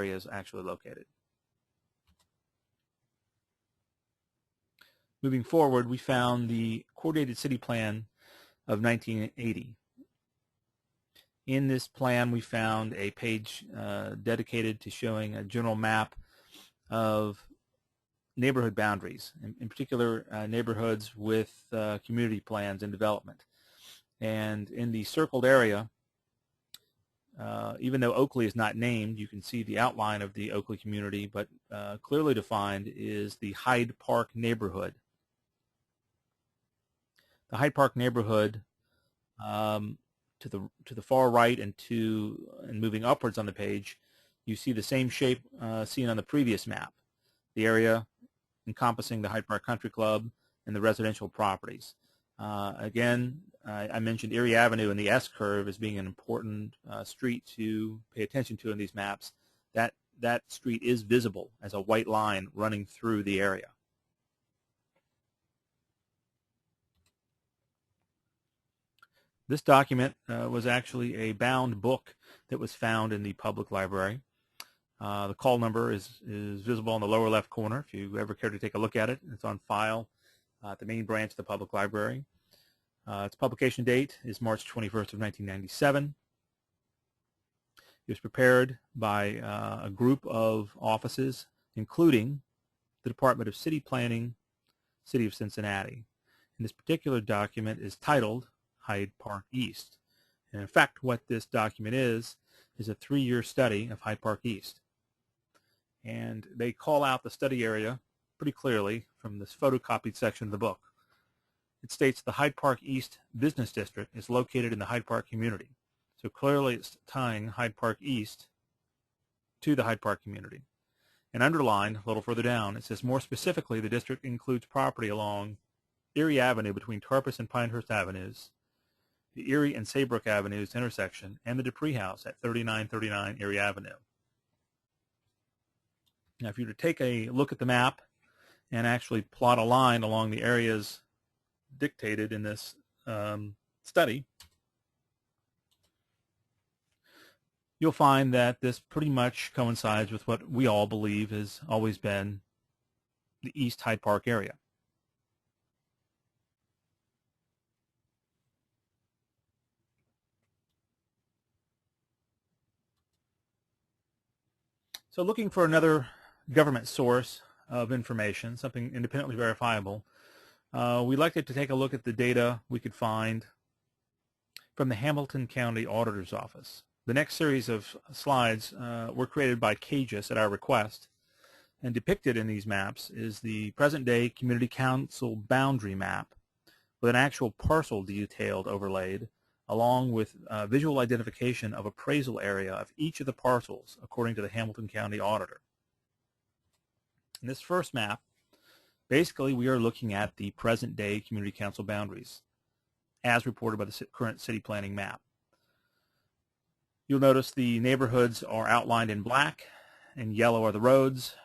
area is actually located. Moving forward, we found the Coordinated City Plan of 1980. In this plan, we found a page dedicated to showing a general map of neighborhood boundaries, in particular neighborhoods with community plans and development. And in the circled area, even though Oakley is not named, you can see the outline of the Oakley community, but clearly defined is the Hyde Park neighborhood. The Hyde Park neighborhood, to the far right and moving upwards on the page, you see the same shape seen on the previous map. The area encompassing the Hyde Park Country Club and the residential properties. Again, I mentioned Erie Avenue and the S-curve as being an important street to pay attention to in these maps. That street is visible as a white line running through the area. This document was actually a bound book that was found in the public library. The call number is visible in the lower left corner if you ever care to take a look at it. It's on file at the main branch of the public library. Its publication date is March 21st of 1997. It was prepared by a group of offices, including the Department of City Planning, City of Cincinnati. And this particular document is titled Hyde Park East. And in fact, what this document is a 3-year study of Hyde Park East. And they call out the study area pretty clearly from this photocopied section of the book. It states the Hyde Park East Business District is located in the Hyde Park community. So clearly it's tying Hyde Park East to the Hyde Park community. And underlined a little further down, it says more specifically the district includes property along Erie Avenue between Tarpus and Pinehurst Avenues, the Erie and Saybrook Avenues intersection, and the Dupree House at 3939 Erie Avenue. Now, if you were to take a look at the map and actually plot a line along the areas dictated in this study, you'll find that this pretty much coincides with what we all believe has always been the East Hyde Park area. So looking for another government source of information, something independently verifiable, we liked it to take a look at the data we could find from the Hamilton County Auditor's Office. The next series of slides were created by Cages at our request, and depicted in these maps is the present-day Community Council boundary map with an actual parcel detailed overlaid, along with visual identification of appraisal area of each of the parcels according to the Hamilton County Auditor. In this first map, basically we are looking at the present-day Community Council boundaries as reported by the current city planning map. You'll notice the neighborhoods are outlined in black, and yellow are the roads,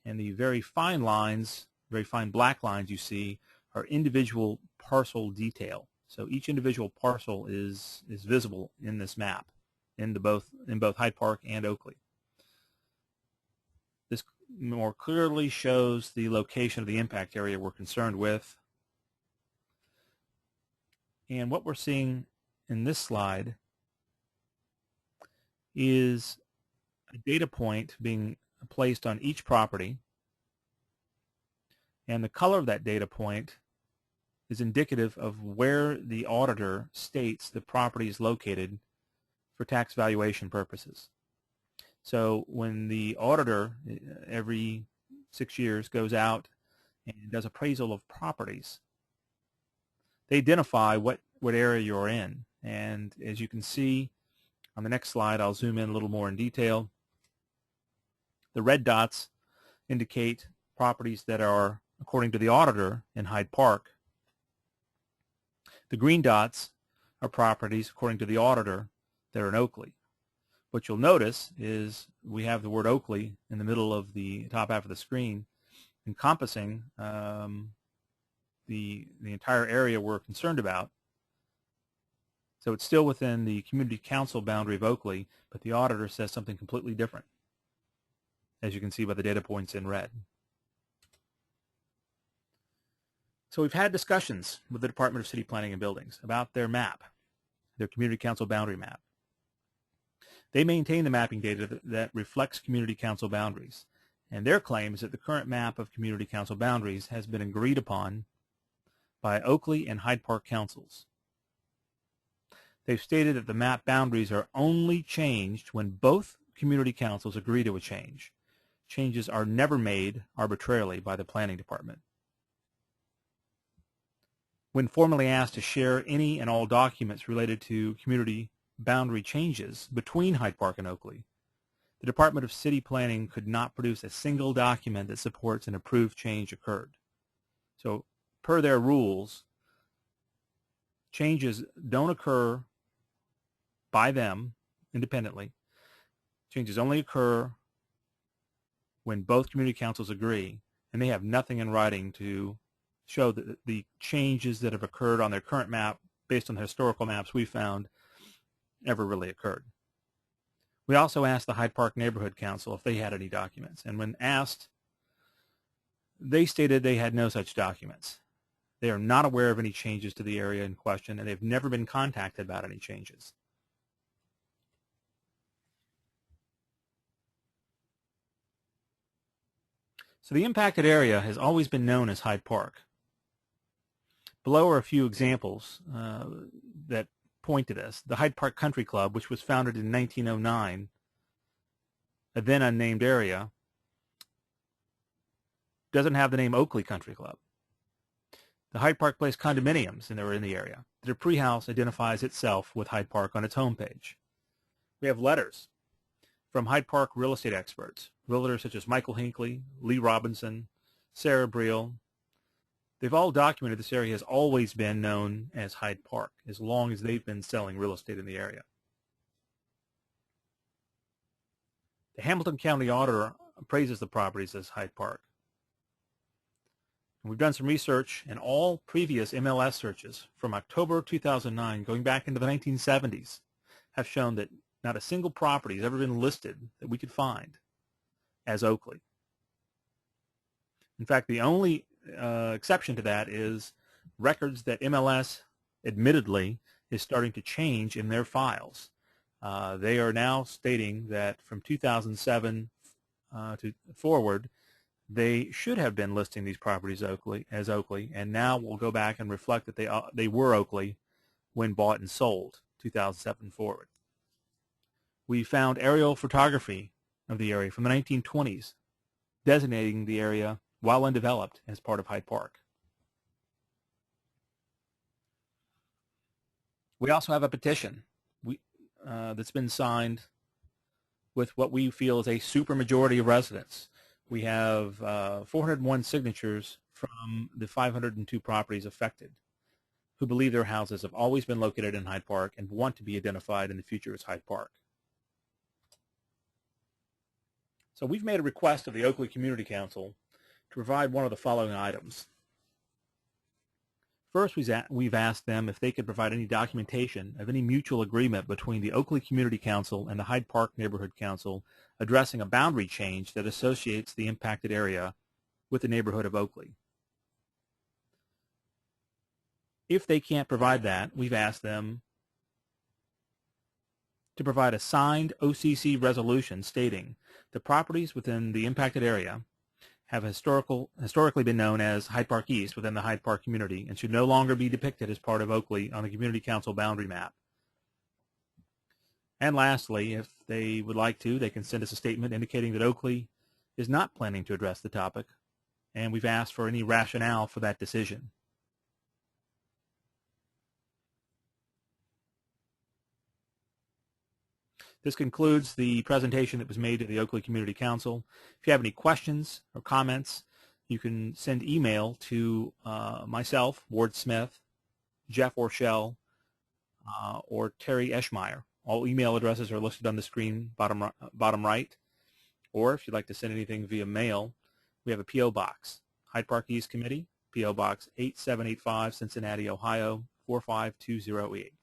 and the very fine lines, very fine black lines you see are individual parcel detail. So each individual parcel is visible in this map in both Hyde Park and Oakley. This more clearly shows the location of the impact area we're concerned with. And what we're seeing in this slide is a data point being placed on each property, and the color of that data point is indicative of where the auditor states the property is located for tax valuation purposes. So when the auditor every 6 years goes out and does appraisal of properties, they identify what area you're in. And as you can see on the next slide, I'll zoom in a little more in detail. The red dots indicate properties that are, according to the auditor, in Hyde Park. The green dots are properties, according to the auditor, that are in Oakley. What you'll notice is we have the word Oakley in the middle of the top half of the screen, encompassing the entire area we're concerned about. So it's still within the community council boundary of Oakley, but the auditor says something completely different. as you can see by the data points in red. So we've had discussions with the Department of City Planning and Buildings about their map, their community council boundary map. They maintain the mapping data that reflects community council boundaries, and their claim is that the current map of community council boundaries has been agreed upon by Oakley and Hyde Park councils. They've stated that the map boundaries are only changed when both community councils agree to a change. Changes are never made arbitrarily by the planning department. When formally asked to share any and all documents related to community boundary changes between Hyde Park and Oakley, the Department of City Planning could not produce a single document that supports an approved change occurred. So, per their rules, changes don't occur by them independently. Changes only occur when both community councils agree, and they have nothing in writing to show that the changes that have occurred on their current map, based on the historical maps we found, ever really occurred. We also asked the Hyde Park Neighborhood Council if they had any documents, and when asked, they stated they had no such documents. They are not aware of any changes to the area in question, and they've never been contacted about any changes. So the impacted area has always been known as Hyde Park. Below are a few examples that point to this. The Hyde Park Country Club, which was founded in 1909, a then unnamed area, doesn't have the name Oakley Country Club. The Hyde Park Place condominiums, and they were in the area. The Dupree House identifies itself with Hyde Park on its homepage. We have letters from Hyde Park real estate experts, realtors such as Michael Hinckley, Lee Robinson, Sarah Briel. They've all documented this area has always been known as Hyde Park, as long as they've been selling real estate in the area. The Hamilton County Auditor appraises the properties as Hyde Park. And we've done some research, and all previous MLS searches from October 2009 going back into the 1970s have shown that not a single property has ever been listed that we could find as Oakley. In fact, the only exception to that is records that MLS admittedly is starting to change in their files. They are now stating that from 2007 to forward, they should have been listing these properties as Oakley, and now we'll go back and reflect that they were Oakley when bought and sold, 2007 forward. We found aerial photography of the area from the 1920s, designating the area, while undeveloped, as part of Hyde Park. We also have a petition that's been signed with what we feel is a supermajority of residents. We have 401 signatures from the 502 properties affected who believe their houses have always been located in Hyde Park and want to be identified in the future as Hyde Park. So we've made a request of the Oakley Community Council to provide one of the following items. First, we've asked them if they could provide any documentation of any mutual agreement between the Oakley Community Council and the Hyde Park Neighborhood Council addressing a boundary change that associates the impacted area with the neighborhood of Oakley. If they can't provide that, we've asked them to provide a signed OCC resolution stating the properties within the impacted area have historically been known as Hyde Park East within the Hyde Park community and should no longer be depicted as part of Oakley on the Community Council boundary map. And lastly, if they would like to, they can send us a statement indicating that Oakley is not planning to address the topic, and we've asked for any rationale for that decision. This concludes the presentation that was made to the Oakley Community Council. If you have any questions or comments, you can send email to myself, Ward Smith, Jeff Orshell, or Terry Eschmeyer. All email addresses are listed on the screen, bottom right. Or if you'd like to send anything via mail, we have a P.O. Box, Hyde Park East Committee, P.O. Box 8785, Cincinnati, Ohio, 45208.